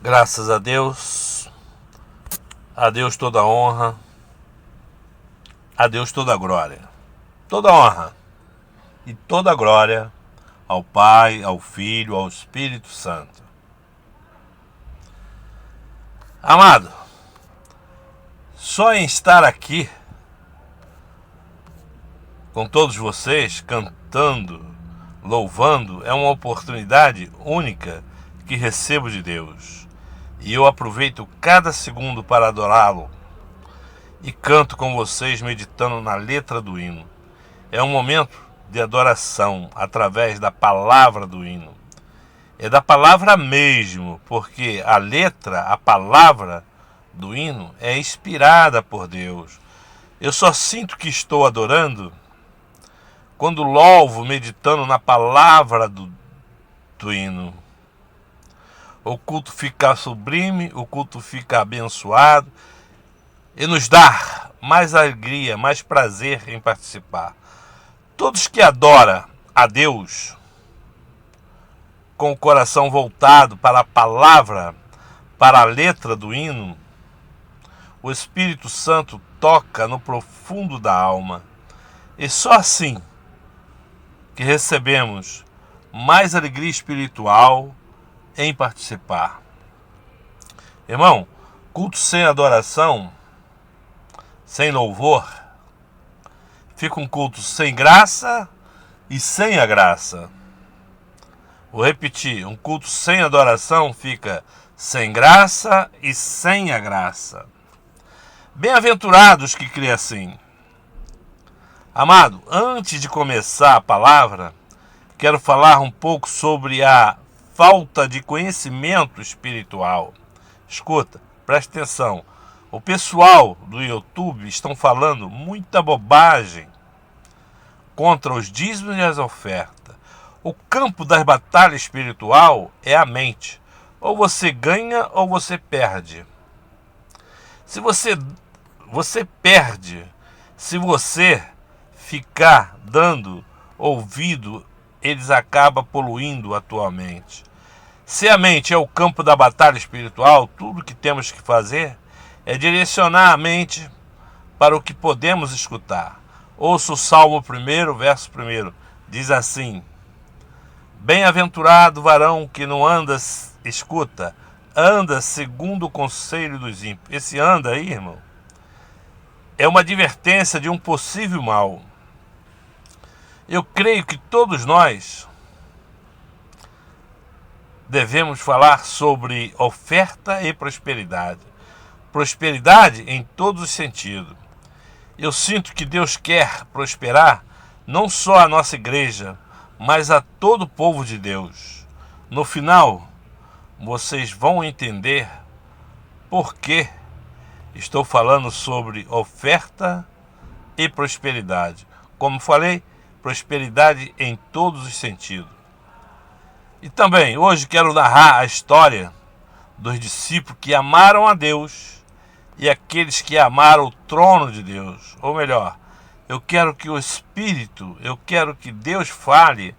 Graças a Deus toda honra, a Deus toda glória. Toda honra e toda glória ao Pai, ao Filho, ao Espírito Santo. Amado, só em estar aqui com todos vocês, cantando, louvando, é uma oportunidade única que recebo de Deus. E eu aproveito cada segundo para adorá-lo e canto com vocês meditando na letra do hino. É um momento de adoração através da palavra do hino. É da palavra mesmo, porque a letra, a palavra do hino é inspirada por Deus. Eu só sinto que estou adorando quando louvo meditando na palavra do hino. O culto fica sublime, o culto fica abençoado e nos dá mais alegria, mais prazer em participar. Todos que adoram a Deus com o coração voltado para a palavra, para a letra do hino, o Espírito Santo toca no profundo da alma. E só assim que recebemos mais alegria espiritual em participar. Irmão, culto sem adoração, sem louvor, fica um culto sem graça e sem a graça. Vou repetir, um culto sem adoração fica sem graça e sem a graça. Bem-aventurados que crêem assim. Amado, antes de começar a palavra, quero falar um pouco sobre a falta de conhecimento espiritual. Escuta, preste atenção. O pessoal do YouTube estão falando muita bobagem contra os dízimos e as ofertas. O campo da batalha espiritual é a mente. Ou você ganha ou você perde. Se você perde, se você ficar dando ouvido, eles acabam poluindo a tua mente. Se a mente é o campo da batalha espiritual, tudo que temos que fazer é direcionar a mente para o que podemos escutar. Ouça o Salmo 1, verso 1. Diz assim: Bem-aventurado o varão que não anda, escuta, anda segundo o conselho dos ímpios. Esse anda aí, irmão, é uma advertência de um possível mal. Eu creio que todos nós devemos falar sobre oferta e prosperidade. Prosperidade em todos os sentidos. Eu sinto que Deus quer prosperar não só a nossa igreja, mas a todo o povo de Deus. No final, vocês vão entender por que estou falando sobre oferta e prosperidade. Como falei, prosperidade em todos os sentidos. E também, hoje quero narrar a história dos discípulos que amaram a Deus e aqueles que amaram o trono de Deus. Ou melhor, eu quero que Deus fale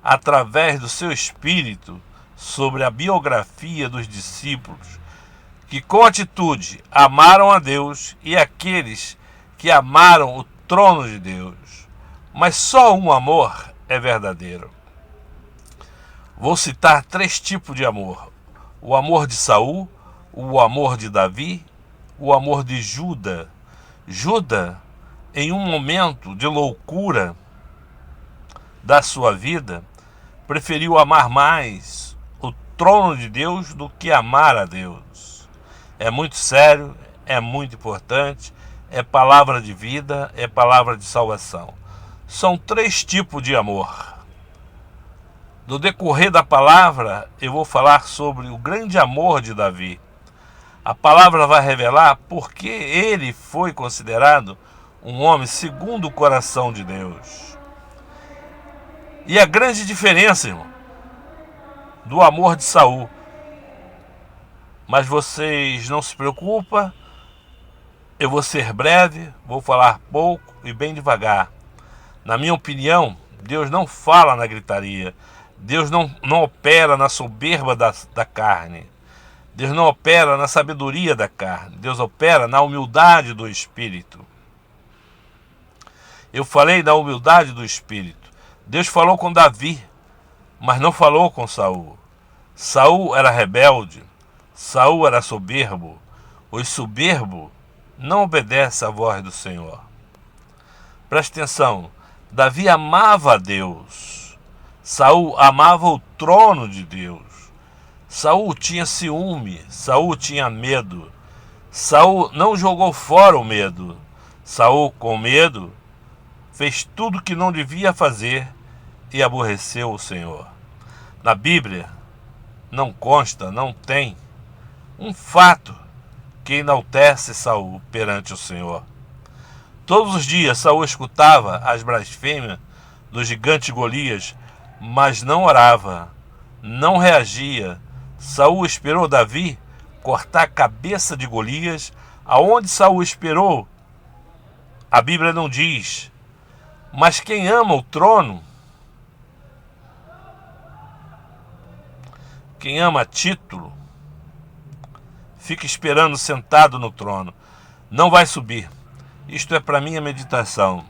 através do seu Espírito sobre a biografia dos discípulos que com atitude amaram a Deus e aqueles que amaram o trono de Deus. Mas só um amor é verdadeiro. Vou citar 3 tipos de amor: o amor de Saul, o amor de Davi, o amor de Judas. Judas, em um momento de loucura da sua vida, preferiu amar mais o trono de Deus do que amar a Deus. É muito sério, é muito importante, é palavra de vida, é palavra de salvação. São 3 tipos de amor. No decorrer da palavra, eu vou falar sobre o grande amor de Davi. A palavra vai revelar por que ele foi considerado um homem segundo o coração de Deus. E a grande diferença, irmão, do amor de Saul. Mas vocês não se preocupem, eu vou ser breve, vou falar pouco e bem devagar. Na minha opinião, Deus não fala na gritaria. Deus não opera na soberba da carne. Deus não opera na sabedoria da carne. Deus opera na humildade do espírito. Eu falei da humildade do espírito. Deus falou com Davi, mas não falou com Saul. Saul era rebelde. Saul era soberbo. O soberbo não obedece à voz do Senhor. Preste atenção. Davi amava a Deus. Saul amava o trono de Deus. Saul tinha ciúme. Saul tinha medo. Saul não jogou fora o medo. Saul, com medo, fez tudo que não devia fazer e aborreceu o Senhor. Na Bíblia não consta, não tem um fato que enaltece Saul perante o Senhor. Todos os dias Saul escutava as blasfêmias do gigante Golias, mas não orava, não reagia. Saul esperou Davi cortar a cabeça de Golias. Aonde Saul esperou, a Bíblia não diz. Mas quem ama o trono, quem ama título, fica esperando sentado no trono. Não vai subir. Isto é para minha meditação.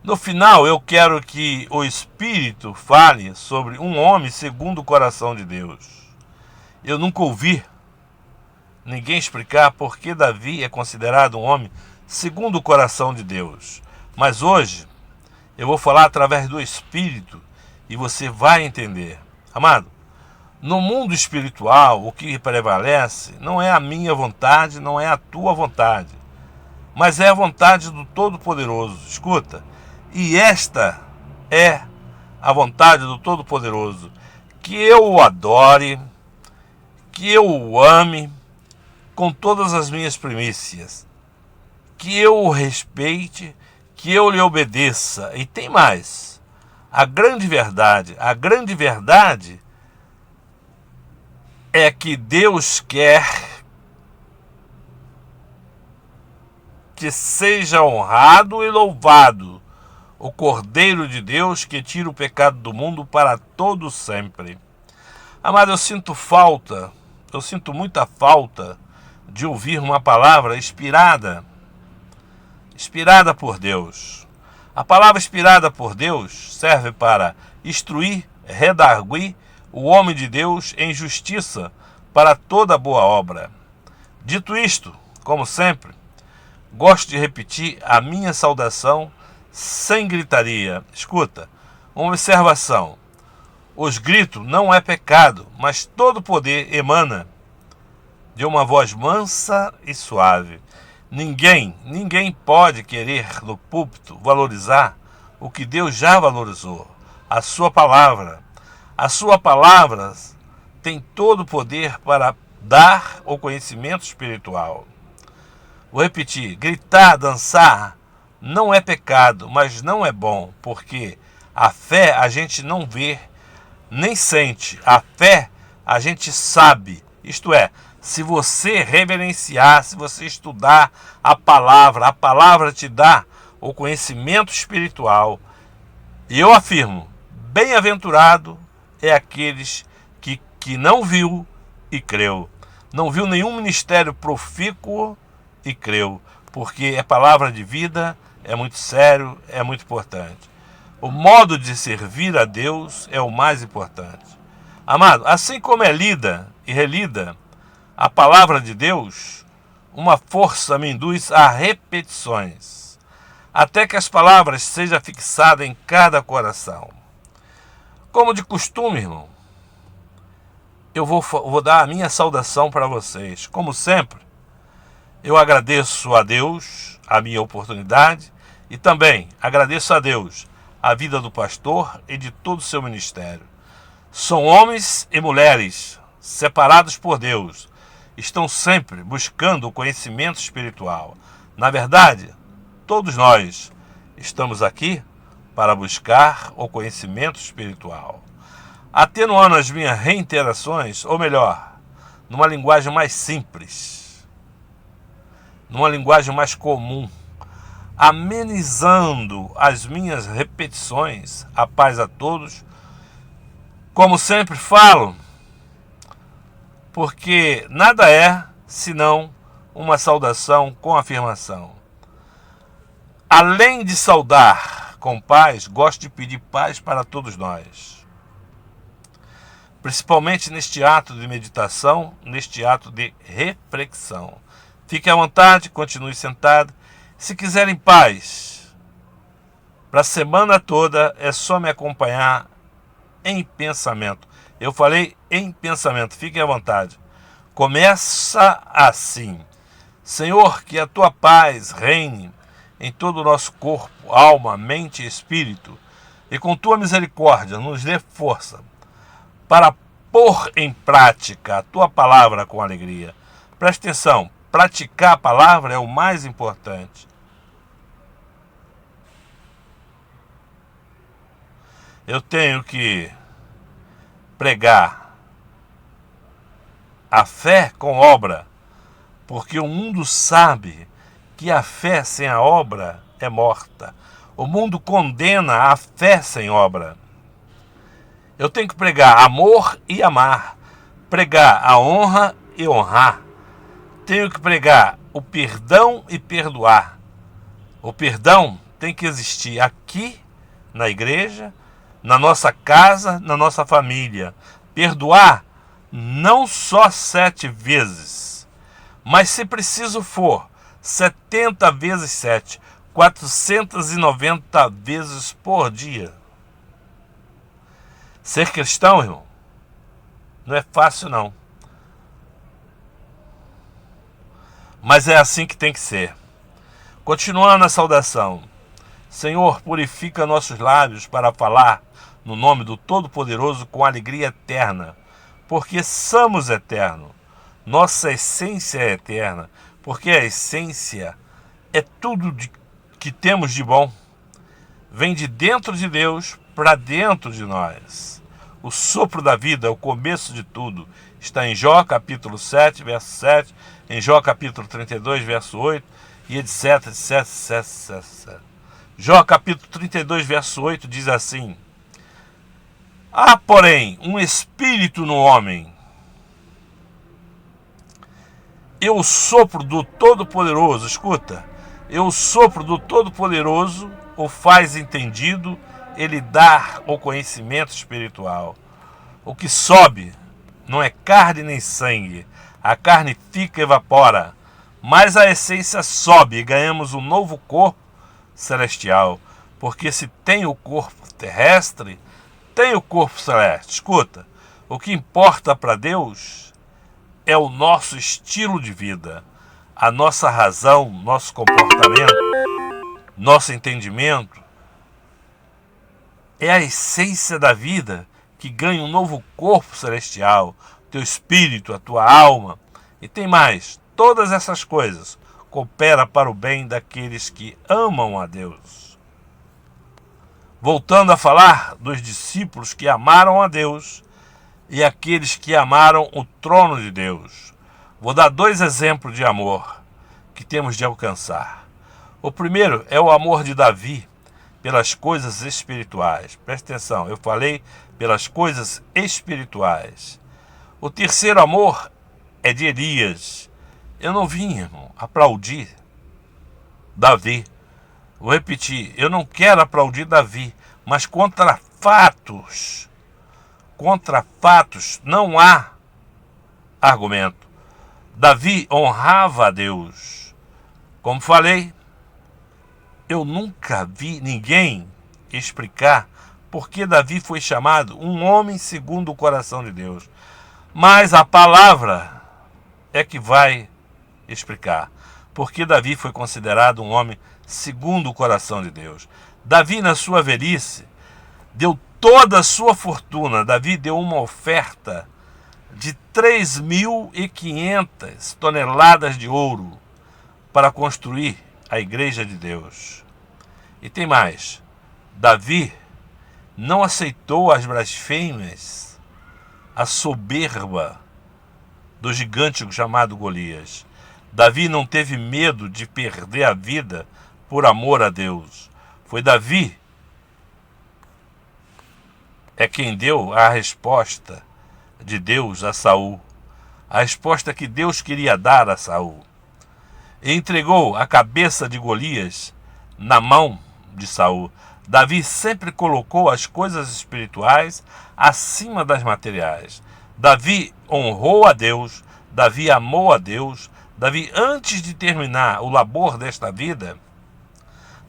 No final, eu quero que o Espírito fale sobre um homem segundo o coração de Deus. Eu nunca ouvi ninguém explicar por que Davi é considerado um homem segundo o coração de Deus. Mas hoje, eu vou falar através do Espírito e você vai entender. Amado, no mundo espiritual, o que prevalece não é a minha vontade, não é a tua vontade, mas é a vontade do Todo-Poderoso. Escuta, e esta é a vontade do Todo-Poderoso, que eu o adore, que eu o ame com todas as minhas primícias, que eu o respeite, que eu lhe obedeça. E tem mais, a grande verdade é que Deus quer que seja honrado e louvado o Cordeiro de Deus que tira o pecado do mundo para todo sempre. Amado, eu sinto muita falta de ouvir uma palavra inspirada por Deus. A palavra inspirada por Deus serve para instruir, redarguir o homem de Deus em justiça para toda boa obra. Dito isto, como sempre, gosto de repetir a minha saudação sem gritaria. Escuta, uma observação. Os gritos não é pecado, mas todo poder emana de uma voz mansa e suave. Ninguém pode querer no púlpito valorizar o que Deus já valorizou, a sua palavra. A sua palavra tem todo o poder para dar o conhecimento espiritual. Vou repetir, gritar, dançar não é pecado, mas não é bom, porque a fé a gente não vê, nem sente. A fé a gente sabe, isto é, se você reverenciar, se você estudar a palavra te dá o conhecimento espiritual. E eu afirmo, bem-aventurado é aqueles que não viu e creu. Não viu nenhum ministério profícuo e creu, porque é palavra de vida, é muito sério, é muito importante. O modo de servir a Deus é o mais importante. Amado, assim como é lida e relida a palavra de Deus, uma força me induz a repetições, até que as palavras sejam fixadas em cada coração. Como de costume, irmão, eu vou dar a minha saudação para vocês. Como sempre, eu agradeço a Deus a minha oportunidade e também agradeço a Deus a vida do pastor e de todo o seu ministério. São homens e mulheres separados por Deus, estão sempre buscando o conhecimento espiritual. Na verdade, todos nós estamos aqui para buscar o conhecimento espiritual. Atenuando as minhas reiterações, ou melhor, numa linguagem mais simples, numa linguagem mais comum, amenizando as minhas repetições, a paz a todos. Como sempre falo, porque nada é senão uma saudação com afirmação. Além de saudar com paz, gosto de pedir paz para todos nós, principalmente neste ato de meditação, neste ato de reflexão. Fique à vontade, continue sentado. Se quiserem paz para a semana toda, é só me acompanhar em pensamento. Eu falei em pensamento, fiquem à vontade. Começa assim: Senhor, que a tua paz reine em todo o nosso corpo, alma, mente e espírito, e com tua misericórdia nos dê força para pôr em prática a tua palavra com alegria. Preste atenção, praticar a palavra é o mais importante. Eu tenho que pregar a fé com obra, porque o mundo sabe que a fé sem a obra é morta. O mundo condena a fé sem obra. Eu tenho que pregar amor e amar, pregar a honra e honrar. Tenho que pregar o perdão e perdoar. O perdão tem que existir aqui na igreja, na nossa casa, na nossa família. Perdoar não só 7 vezes, mas se preciso for, 70 vezes 7, 490 vezes por dia. Ser cristão, irmão, não é fácil não. Mas é assim que tem que ser. Continuando a saudação. Senhor, purifica nossos lábios para falar no nome do Todo-Poderoso com alegria eterna, porque somos eternos. Nossa essência é eterna, porque a essência é tudo que temos de bom. Vem de dentro de Deus para dentro de nós. O sopro da vida, o começo de tudo, está em Jó capítulo 7, verso 7, em Jó capítulo 32, verso 8, e etc, etc, etc, etc. Jó capítulo 32, verso 8 diz assim: há, porém, um espírito no homem, e o sopro do Todo-Poderoso, escuta, e o sopro do Todo-Poderoso o faz entendido, ele dá o conhecimento espiritual. O que sobe não é carne nem sangue, a carne fica e evapora, mas a essência sobe e ganhamos um novo corpo celestial, porque se tem o corpo terrestre, tem o corpo celeste. Escuta, o que importa para Deus é o nosso estilo de vida, a nossa razão, nosso comportamento, nosso entendimento. É a essência da vida que ganha um novo corpo celestial, teu espírito, a tua alma. E tem mais, todas essas coisas cooperam para o bem daqueles que amam a Deus. Voltando a falar dos discípulos que amaram a Deus e aqueles que amaram o trono de Deus. Vou dar 2 exemplos de amor que temos de alcançar. O primeiro é o amor de Davi pelas coisas espirituais. Presta atenção, eu falei pelas coisas espirituais. O terceiro amor é de Elias. Eu não vim, irmão, aplaudir Davi. Vou repetir, eu não quero aplaudir Davi, mas contra fatos não há argumento. Davi honrava a Deus. Como falei, eu nunca vi ninguém explicar por que Davi foi chamado um homem segundo o coração de Deus. Mas a palavra é que vai explicar por que Davi foi considerado um homem segundo o coração de Deus. Davi, na sua velhice, deu toda a sua fortuna. Davi deu uma oferta de 3.500 toneladas de ouro para construir a igreja de Deus. E tem mais. Davi não aceitou as blasfêmias, a soberba do gigante chamado Golias. Davi não teve medo de perder a vida por amor a Deus. Foi Davi é quem deu a resposta de Deus a Saul. A resposta que Deus queria dar a Saul. E entregou a cabeça de Golias na mão de Saul. Davi sempre colocou as coisas espirituais acima das materiais. Davi honrou a Deus, Davi amou a Deus. Davi, antes de terminar o labor desta vida,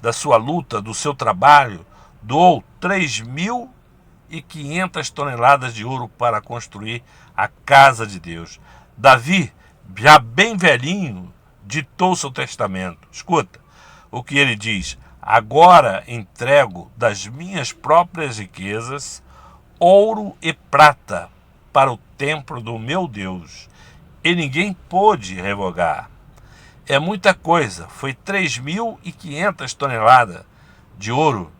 da sua luta, do seu trabalho, doou 3.500 toneladas de ouro para construir a casa de Deus. Davi, já bem velhinho, ditou seu testamento. Escuta o que ele diz: agora entrego das minhas próprias riquezas ouro e prata para o templo do meu Deus, e ninguém pôde revogar. É muita coisa, foi 3.500 toneladas de ouro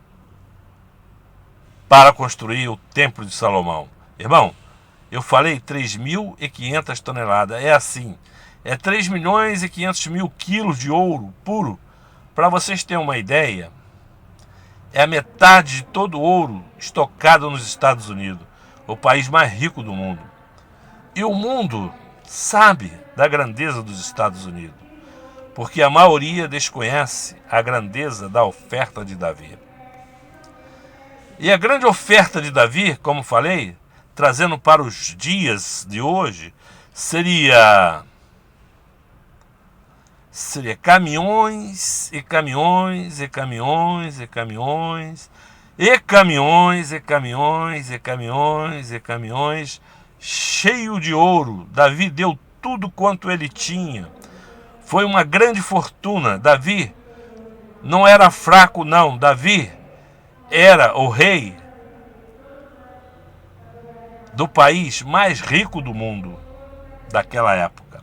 para construir o templo de Salomão. Irmão, eu falei 3.500 toneladas, é assim, é 3.500.000 quilos de ouro puro. Para vocês terem uma ideia, é a metade de todo o ouro estocado nos Estados Unidos, o país mais rico do mundo. E o mundo sabe da grandeza dos Estados Unidos, porque a maioria desconhece a grandeza da oferta de Davi. E a grande oferta de Davi, como falei, trazendo para os dias de hoje, seria caminhões e caminhões e caminhões e caminhões e caminhões e caminhões e caminhões e caminhões cheio de ouro. Davi deu tudo quanto ele tinha. Foi uma grande fortuna. Davi não era fraco, não. Davi era o rei do país mais rico do mundo daquela época.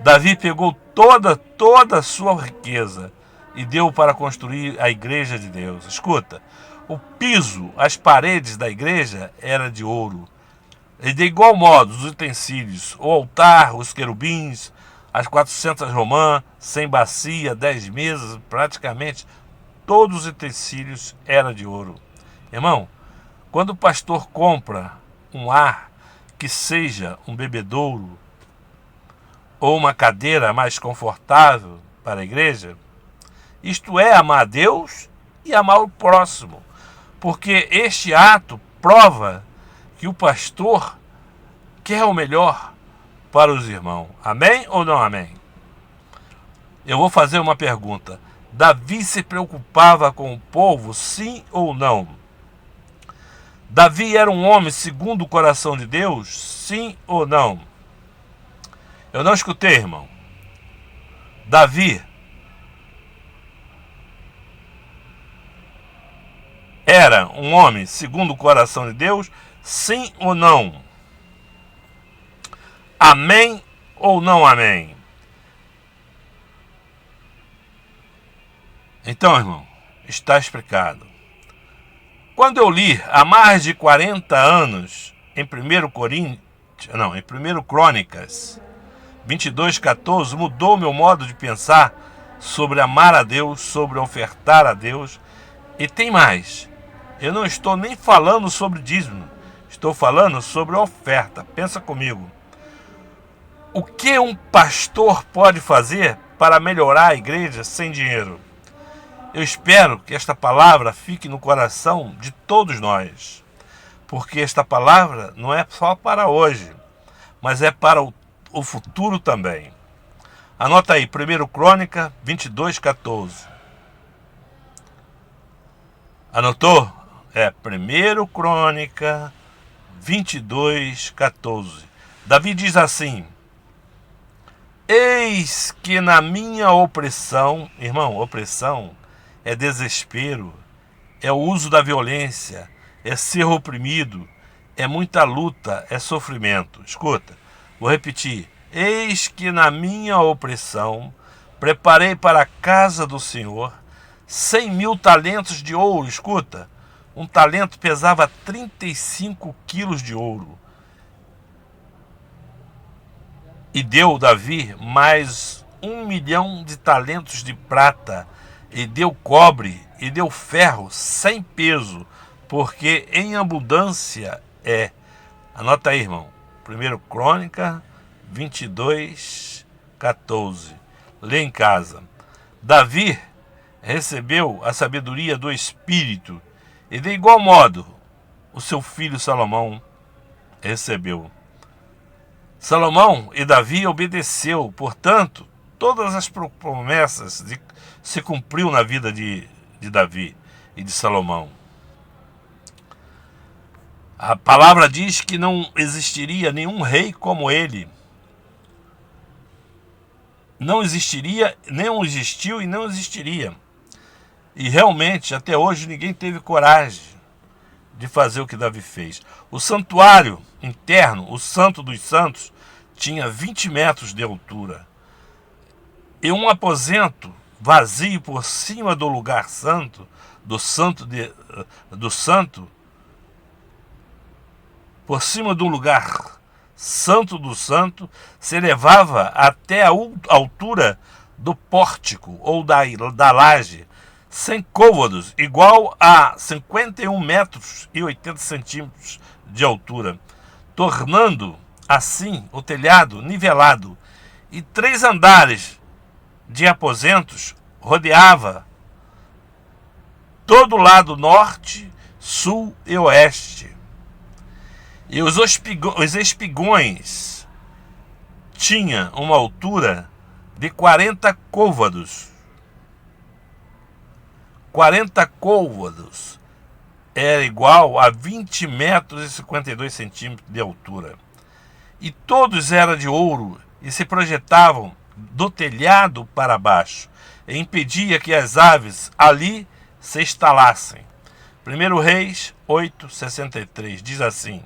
Davi pegou toda a sua riqueza e deu para construir a igreja de Deus. Escuta, o piso, as paredes da igreja era de ouro. E de igual modo, os utensílios, o altar, os querubins, as 400 romãs, 100 bacia, 10 mesas, praticamente todos os utensílios eram de ouro. Irmão, quando o pastor compra um ar que seja um bebedouro ou uma cadeira mais confortável para a igreja, isto é amar a Deus e amar o próximo, porque este ato prova que o pastor quer o melhor para os irmãos. Amém ou não amém? Eu vou fazer uma pergunta. Davi se preocupava com o povo, sim ou não? Davi era um homem segundo o coração de Deus, sim ou não? Eu não escutei, irmão. Davi era um homem segundo o coração de Deus, sim ou não? Amém ou não amém? Então, irmão, está explicado. Quando eu li há mais de 40 anos em 1 Crônicas 22:14, mudou meu modo de pensar sobre amar a Deus, sobre ofertar a Deus. E tem mais. Eu não estou nem falando sobre dízimo, estou falando sobre oferta. Pensa comigo. O que um pastor pode fazer para melhorar a igreja sem dinheiro? Eu espero que esta palavra fique no coração de todos nós, porque esta palavra não é só para hoje, mas é para o futuro também. Anota aí, 1 Crônica 22:14. Anotou? É 1 Crônica 22:14. Davi diz assim: eis que na minha opressão, irmão, opressão é desespero, é o uso da violência, é ser oprimido, é muita luta, é sofrimento. Escuta, vou repetir. Eis que na minha opressão preparei para a casa do Senhor 100.000 talentos de ouro. Escuta, um talento pesava 35 quilos de ouro. E deu Davi mais 1 milhão de talentos de prata, e deu cobre, e deu ferro sem peso, porque em abundância é. Anota aí, irmão. 1 Crônica 22:14. Lê em casa. Davi recebeu a sabedoria do Espírito e de igual modo o seu filho Salomão recebeu. Salomão e Davi obedeceu, portanto, todas as promessas se cumpriu na vida de Davi e de Salomão. A palavra diz que não existiria nenhum rei como ele. Não existiria, não existiu e não existiria. E realmente, até hoje, ninguém teve coragem de fazer o que Davi fez. O santuário interno, o Santo dos Santos, tinha 20 metros de altura. E um aposento vazio por cima do lugar santo, por cima do lugar santo do santo, se elevava até a altura do pórtico ou da laje, 100 côvados, igual a 51 metros e 80 centímetros de altura, tornando assim o telhado nivelado, e 3 andares de aposentos rodeava todo o lado norte, sul e oeste. E os espigões tinham uma altura de 40 côvados. 40 côvados era igual a 20 metros e 52 centímetros de altura. E todos eram de ouro e se projetavam do telhado para baixo, e impedia que as aves ali se instalassem. 1 Reis 8:63 diz assim: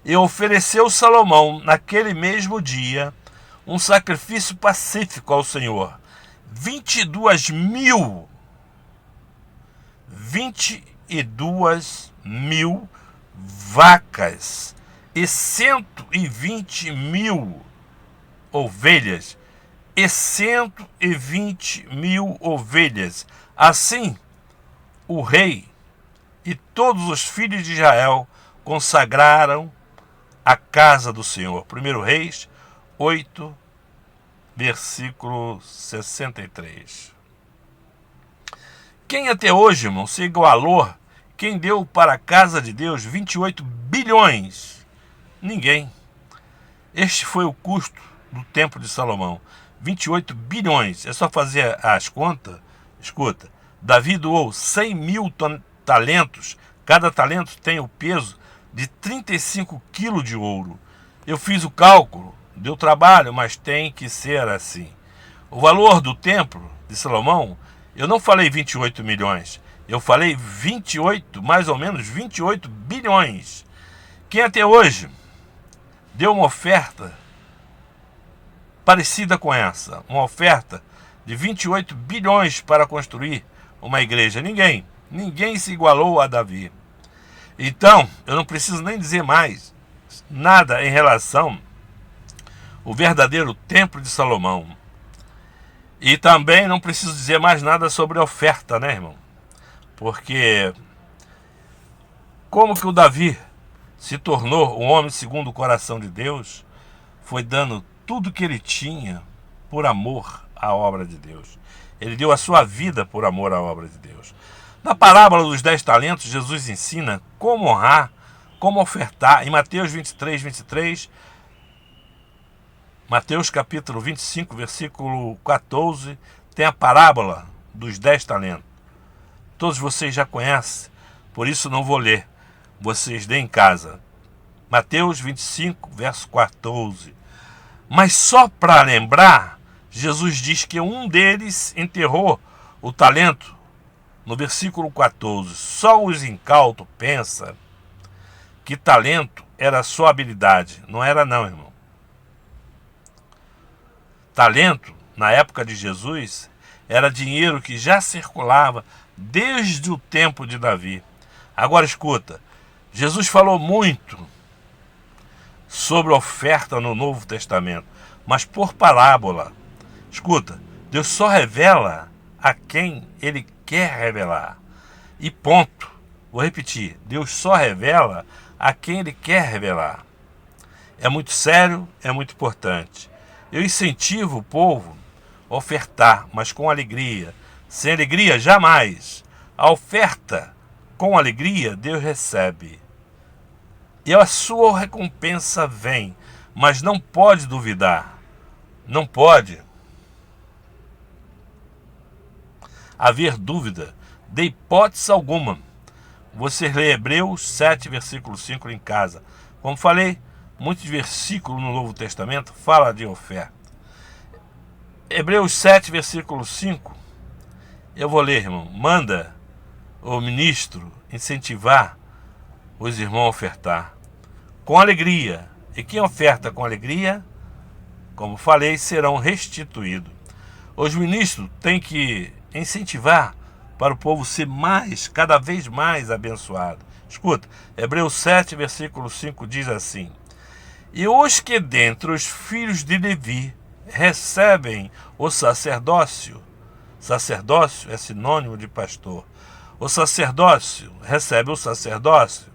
E ofereceu Salomão naquele mesmo dia um sacrifício pacífico ao Senhor, 22.000 vacas e 120.000 ovelhas, e 120.000 ovelhas. Assim, o rei e todos os filhos de Israel consagraram a casa do Senhor. 1 Reis 8, versículo 63. Quem até hoje, irmão, se igualou? Quem deu para a casa de Deus 28 bilhões? Ninguém. Este foi o custo do templo de Salomão. 28 bilhões. É só fazer as contas. Escuta, Davi doou 100.000 talentos. Cada talento tem o peso de 35 quilos de ouro. Eu fiz o cálculo, deu trabalho, mas tem que ser assim. O valor do templo de Salomão, eu não falei 28 milhões, eu falei 28, mais ou menos 28 bilhões. Quem até hoje deu uma oferta parecida com essa, uma oferta de 28 bilhões para construir uma igreja? Ninguém se igualou a Davi. Então, eu não preciso nem dizer mais nada em relação ao verdadeiro templo de Salomão. E também não preciso dizer mais nada sobre a oferta, né, irmão? Porque como que o Davi se tornou um homem segundo o coração de Deus? Foi dando tudo que ele tinha por amor à obra de Deus. Ele deu a sua vida por amor à obra de Deus. Na parábola dos 10 talentos, Jesus ensina como honrar, como ofertar. Em Mateus 23, Mateus capítulo 25, versículo 14, tem a parábola dos 10 talentos. Todos vocês já conhecem, por isso não vou ler. Vocês deem em casa. Mateus 25, verso 14. Mas só para lembrar, Jesus diz que um deles enterrou o talento. No versículo 14, só os incautos pensam que talento era só habilidade. Não era não, irmão. Talento, na época de Jesus, era dinheiro que já circulava desde o tempo de Davi. Agora escuta, Jesus falou muito sobre oferta no Novo Testamento, mas por parábola. Escuta, Deus só revela a quem Ele quer revelar. E ponto. Vou repetir, Deus só revela a quem Ele quer revelar. É muito sério, é muito importante. Eu incentivo o povo a ofertar, mas com alegria. Sem alegria, jamais. A oferta com alegria, Deus recebe. E a sua recompensa vem, mas não pode duvidar. Não pode haver dúvida, de hipótese alguma. Você lê Hebreus 7, versículo 5 em casa. Como falei, muitos versículos no Novo Testamento falam de oferta. Hebreus 7, versículo 5, eu vou ler, irmão. Manda o ministro incentivar os irmãos a ofertar com alegria. E quem oferta com alegria, como falei, serão restituídos. Os ministros têm que incentivar para o povo ser cada vez mais abençoado. Escuta, Hebreus 7, versículo 5 diz assim: e os que dentre os filhos de Levi recebem o sacerdócio é sinônimo de pastor, o sacerdócio, recebe o sacerdócio,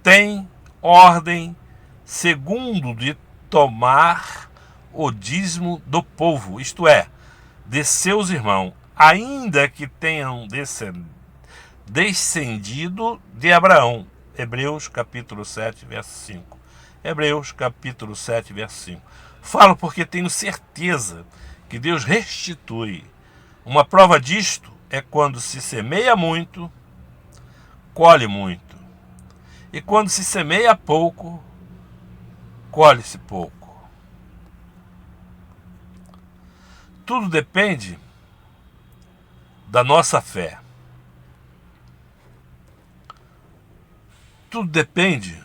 tem ordem segundo de tomar o dízimo do povo, isto é, de seus irmãos, ainda que tenham descendido de Abraão. Hebreus capítulo 7, verso 5. Hebreus capítulo 7, verso 5. Falo porque tenho certeza que Deus restitui. Uma prova disto é quando se semeia muito, colhe muito. E quando se semeia pouco, colhe-se pouco. Tudo depende da nossa fé. Tudo depende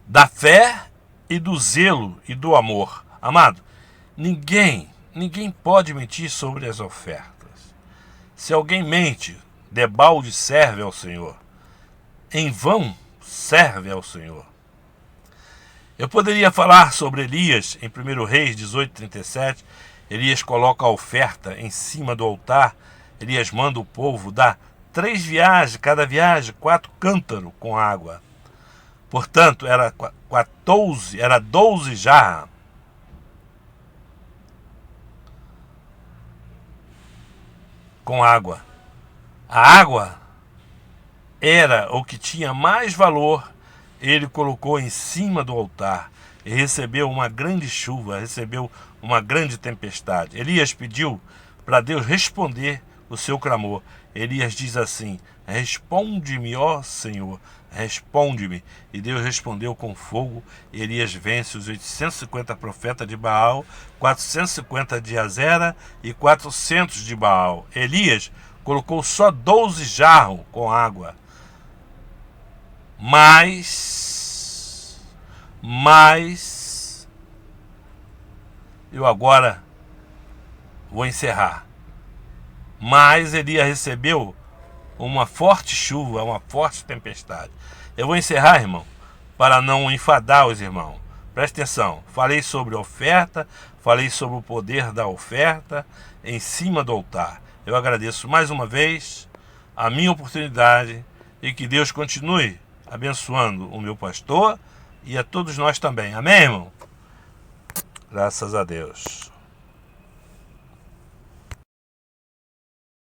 da fé e do zelo e do amor. Amado, ninguém pode mentir sobre as ofertas. Se alguém mente, debalde serve ao Senhor. Em vão serve ao Senhor. Eu poderia falar sobre Elias em 1 Reis 18:37. Elias coloca a oferta em cima do altar. Elias manda o povo dar 3 viagens, cada viagem 4 cântaros com água. Portanto, era 12 jarras. Com água. A água era o que tinha mais valor. Ele colocou em cima do altar e recebeu uma grande chuva, recebeu uma grande tempestade. Elias pediu para Deus responder o seu clamor. Elias diz assim: responde-me, ó Senhor, responde-me. E Deus respondeu com fogo. Elias vence os 850 profetas de Baal, 450 de Azera e 400 de Baal. Elias colocou só 12 jarros com água. Mas eu agora vou encerrar. Mas Elias recebeu uma forte chuva, uma forte tempestade. Eu vou encerrar, irmão, para não enfadar os irmãos. Presta atenção, falei sobre oferta, falei sobre o poder da oferta em cima do altar. Eu agradeço mais uma vez a minha oportunidade e que Deus continue abençoando o meu pastor e a todos nós também. Amém, irmão? Graças a Deus.